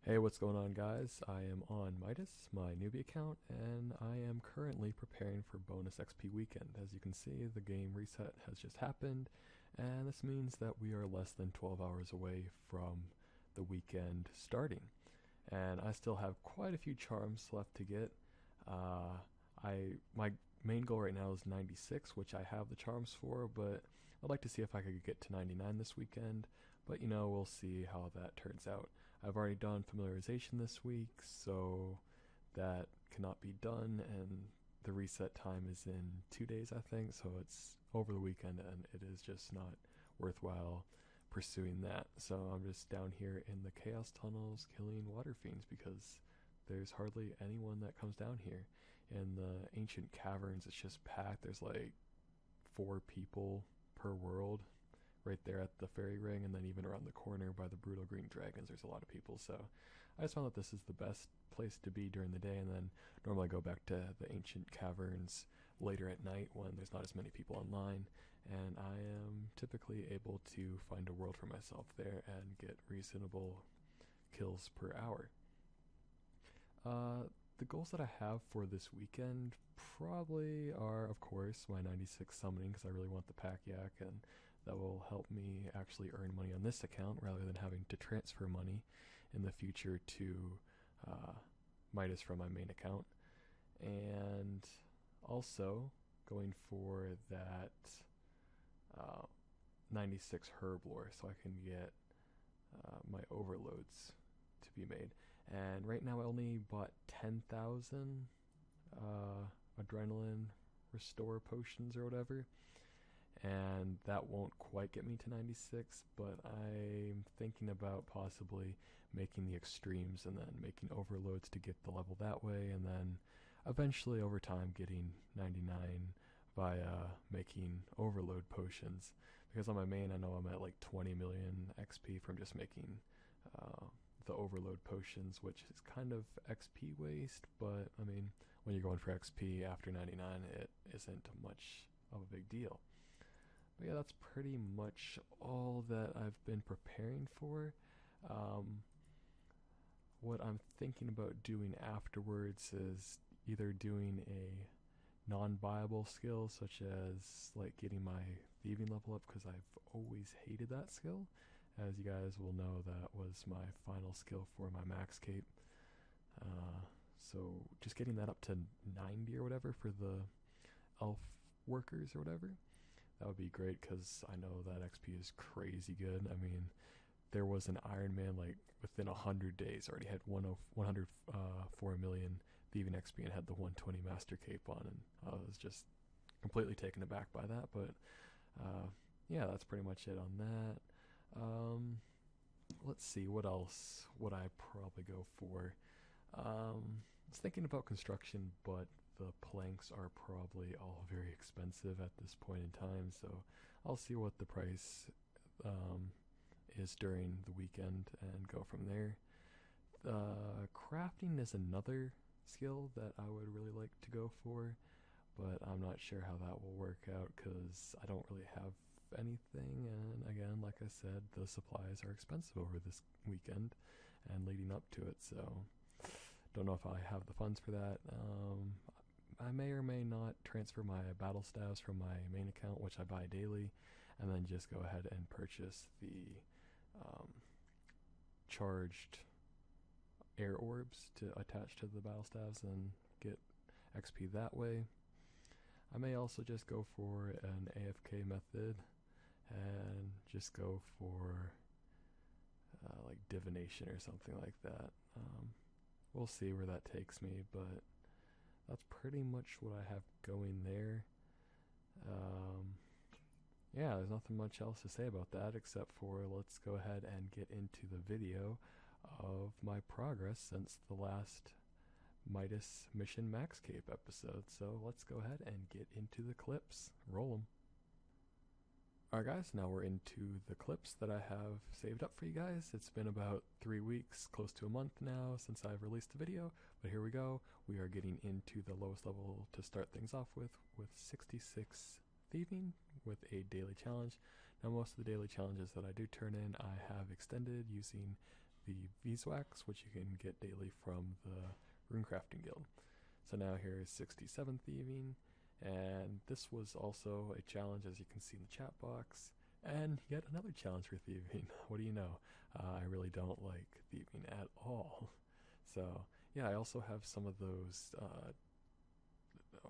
Hey, what's going on, guys? I am on Miduss, my newbie account, and I am currently preparing for bonus XP weekend. As you can see, the game reset has just happened, and this means that we are less than 12 hours away from the weekend starting. And I still have quite a few charms left to get. My main goal right now is 96, which I have the charms for, but I'd like to see if I could get to 99 this weekend. But we'll see how that turns out. I've already done familiarization this week, so that cannot be done, and the reset time is in 2 days, I think, so it's over the weekend, and it is just not worthwhile pursuing that. So I'm just down here in the chaos tunnels killing water fiends because there's hardly anyone that comes down here. In the ancient caverns, it's just packed. There's like 4 people per world right there at the fairy ring, and then even around the corner by the brutal green dragons there's a lot of people. So I just found that this is the best place to be during the day, and then normally I go back to the ancient caverns later at night when there's not as many people online, and I am typically able to find a world for myself there and get reasonable kills per hour. The goals that I have for this weekend probably are, of course, my 96 summoning, because I really want the pack yak, and that will help me actually earn money on this account rather than having to transfer money in the future to Miduss from my main account. And also going for that uh, 96 herb lore so I can get my overloads to be made. And right now I only bought 10,000 adrenaline restore potions or whatever, and that won't quite get me to 96, but I'm thinking about possibly making the extremes and then making overloads to get the level that way, and then eventually over time getting 99 via making overload potions, because on my main I know I'm at like 20 million XP from just making the overload potions, which is kind of XP waste, but I mean, when you're going for XP after 99, it isn't much of a big deal. But yeah, that's pretty much all that I've been preparing for. Um, what I'm thinking about doing afterwards is either doing a non-viable skill, such as like getting my thieving level up, because I've always hated that skill. As you guys will know, that was my final skill for my max cape. So just getting that up to 90 or whatever for the elf workers or whatever, that would be great, because I know that XP is crazy good. I mean, there was an Iron Man like within 100 days already had 104 million thieving XP and had the 120 master cape on, and I was just completely taken aback by that. But yeah, that's pretty much it on that. Let's see, what else would I probably go for? I was thinking about construction, but the planks are probably all very expensive at this point in time, so I'll see what the price is during the weekend and go from there. Crafting is another skill that I would really like to go for, but I'm not sure how that will work out because I don't really have anything, and again, like I said, the supplies are expensive over this weekend and leading up to it, so don't know if I have the funds for that. I may or may not transfer my battle staves from my main account, which I buy daily, and then just go ahead and purchase the charged air orbs to attach to the battle staves and get XP that way. I may also just go for an AFK method and just go for like divination or something like that. We'll see where that takes me, but that's pretty much what I have going there. Yeah, there's nothing much else to say about that except for let's go ahead and get into the video of my progress since the last Miduss Mission Max Cape episode. So let's go ahead and get into the clips. Roll them. Alright guys, now we're into the clips that I have saved up for you guys. It's been about 3 weeks, close to a month now since I've released the video, but here we go. We are getting into the lowest level to start things off with 66 thieving with a daily challenge. Now most of the daily challenges that I do turn in, I have extended using the beeswax, which you can get daily from the runecrafting guild. So now here is 67 thieving, and this was also a challenge, as you can see in the chat box, and yet another challenge for thieving. What do you know? I really don't like thieving at all. So yeah, I also have some of those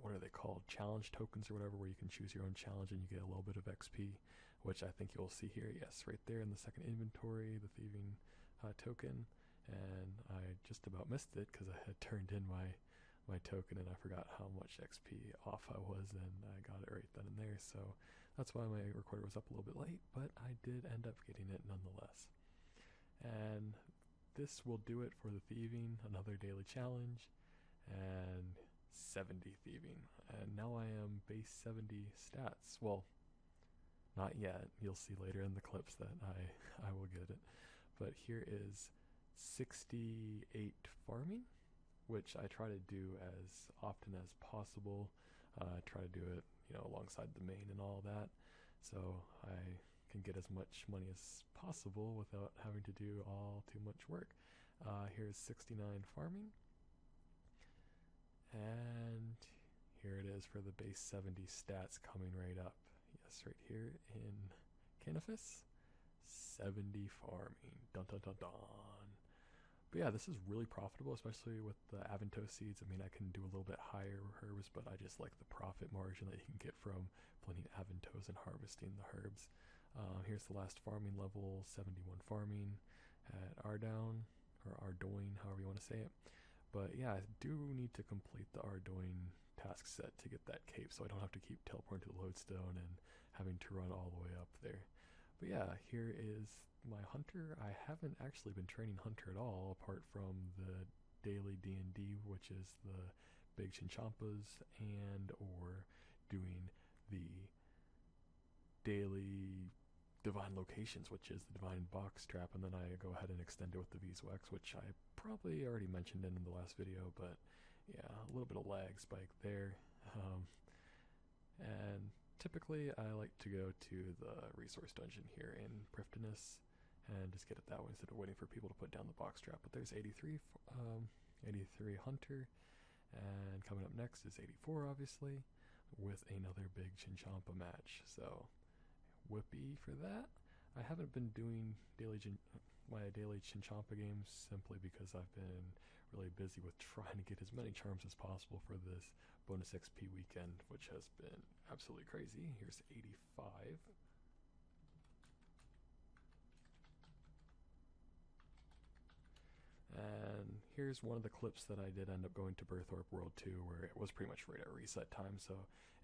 what are they called, challenge tokens or whatever, where you can choose your own challenge and you get a little bit of XP, which I think you'll see here. Yes, right there in the second inventory, the thieving token, and I just about missed it because I had turned in my token and I forgot how much XP off I was, and I got it right then and there. So that's why my recorder was up a little bit late, but I did end up getting it nonetheless. And this will do it for the thieving, another daily challenge, and 70 thieving. And now I am base 70 stats. Well, not yet. You'll see later in the clips that I will get it. But here is 68 farming, which I try to do as often as possible. Try to do it, alongside the main and all that, so I can get as much money as possible without having to do all too much work. Here's 69 farming, and here it is for the base 70 stats coming right up. Yes, right here in Canifis, 70 farming. Dun dun dun dun. But yeah, this is really profitable, especially with the Aventos seeds. I mean, I can do a little bit higher herbs, but I just like the profit margin that you can get from blending Aventos and harvesting the herbs. Here's the last farming level, 71 farming at Ardoin, or Ardoin, however you want to say it. But yeah, I do need to complete the Ardoin task set to get that cape, so I don't have to keep teleporting to the lodestone and having to run all the way up there. But yeah, here is my hunter. I haven't actually been training hunter at all, apart from the daily D&D, which is the big chinchampas, and or doing the daily divine locations, which is the divine box trap, and then I go ahead and extend it with the beeswax, which I probably already mentioned in the last video, but yeah, a little bit of lag spike there. And typically I like to go to the resource dungeon here in Prifddinas and just get it that way instead of waiting for people to put down the box trap. But there's 83 hunter, and coming up next is 84, obviously, with another big Chinchampa match. So whippy for that. I haven't been doing my daily Chinchampa games simply because I've been really busy with trying to get as many charms as possible for this bonus XP weekend, which has been absolutely crazy. Here's 85. And here's one of the clips that I did end up going to Burthorpe World 2, where it was pretty much right at reset time, so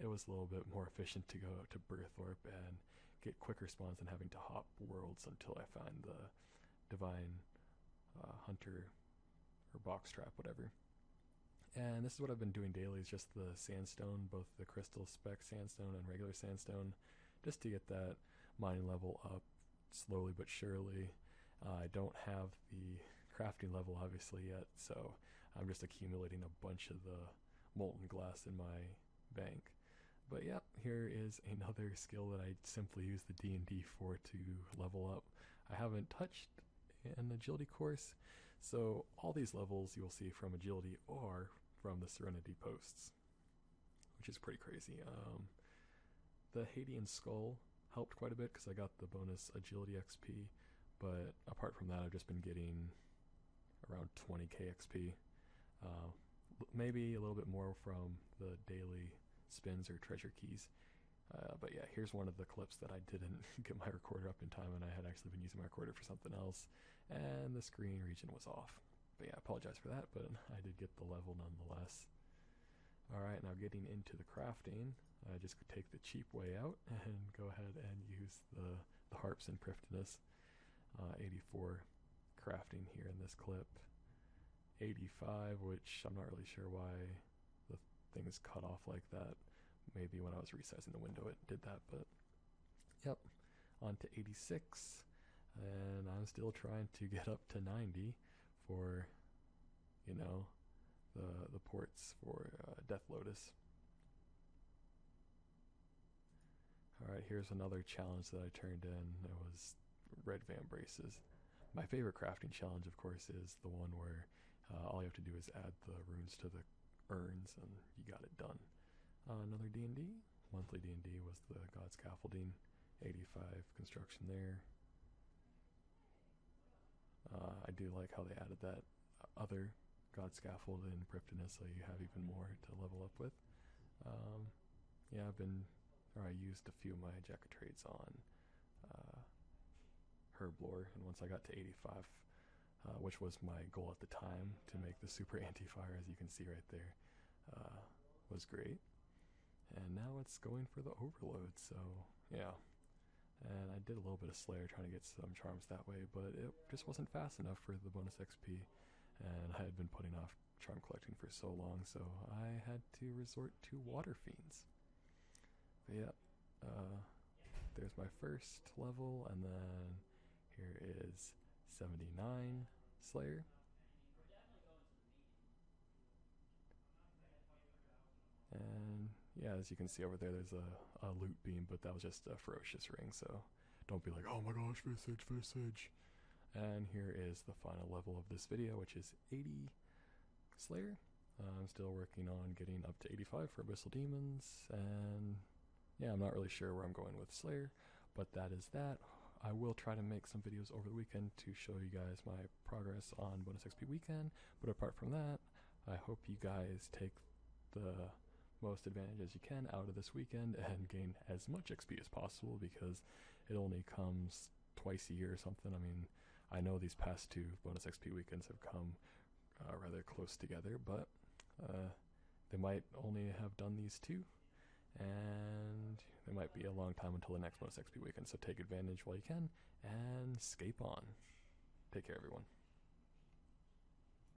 it was a little bit more efficient to go to Burthorpe and get quicker spawns than having to hop worlds until I find the divine hunter or box trap, whatever. And this is what I've been doing daily, is just the sandstone, both the crystal spec sandstone and regular sandstone, just to get that mining level up slowly but surely. I don't have the crafting level obviously yet, so I'm just accumulating a bunch of the molten glass in my bank. But yeah, here is another skill that I simply use the D&D for to level up. I haven't touched an agility course, so all these levels you will see from agility are from the Serenity posts, which is pretty crazy. The Hadean Skull helped quite a bit because I got the bonus agility XP, but apart from that I've just been getting around 20k XP, maybe a little bit more from the daily spins or treasure keys. But yeah, here's one of the clips that I didn't get my recorder up in time, and I had actually been using my recorder for something else, and the screen region was off. But yeah, I apologize for that, but I did get the level nonetheless. Alright, now getting into the crafting, I just could take the cheap way out and go ahead and use the harps in Prifddinas. 84 crafting here in this clip. 85, which I'm not really sure why the thing is cut off like that. Maybe when I was resizing the window it did that, but yep. On to 86, and I'm still trying to get up to 90 for, the ports for Death Lotus. Alright, here's another challenge that I turned in. It was Red Van Braces. My favorite crafting challenge, of course, is the one where all you have to do is add the runes to the urns and you got it done. Another D&D, monthly D&D was the God Scaffolding, 85 construction there. I do like how they added that other God Scaffold in Prifdinus, so you have even more to level up with. Yeah, I used a few of my Jack of Trades on Herblore, and once I got to 85, which was my goal at the time to make the super anti-fire, as you can see right there, was great. And now it's going for the overload, so yeah. And I did a little bit of Slayer trying to get some charms that way, but it just wasn't fast enough for the bonus XP, and I had been putting off charm collecting for so long, so I had to resort to Water Fiends. But yeah, there's my first level, and then here is 79 Slayer. And yeah, as you can see over there, there's a loot beam, but that was just a ferocious ring, so don't be like, oh my gosh, Visage. And here is the final level of this video, which is 80 Slayer. I'm still working on getting up to 85 for Abyssal Demons, and yeah, I'm not really sure where I'm going with Slayer, but that is that. I will try to make some videos over the weekend to show you guys my progress on bonus XP weekend, but apart from that, I hope you guys take the most advantage as you can out of this weekend and gain as much XP as possible, because it only comes twice a year or something. I mean, I know these past two bonus XP weekends have come rather close together, but they might only have done these two, and it might be a long time until the next bonus XP weekend, so take advantage while you can and escape on. Take care, everyone.